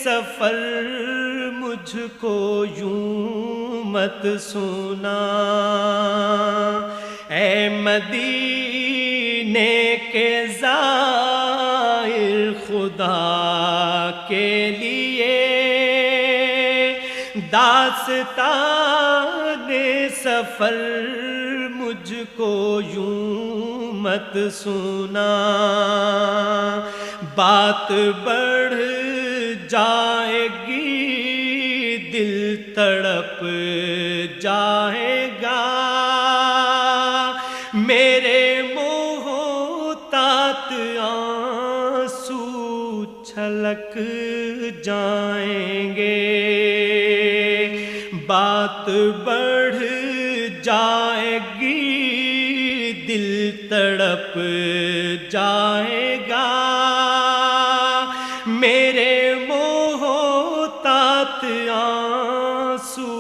سفر مجھ کو یوں مت سنا، اے مدینے کے زائر خدا کے لیے داستان سفر مجھ کو یوں مت سنا، بات بڑھ جائے گی دل تڑپ جائے گا، میرے محتاط آنسو چھلک جائیں گے، بات بڑھ جائے گی دل تڑپ جائے گا، میرے محتاط آنسو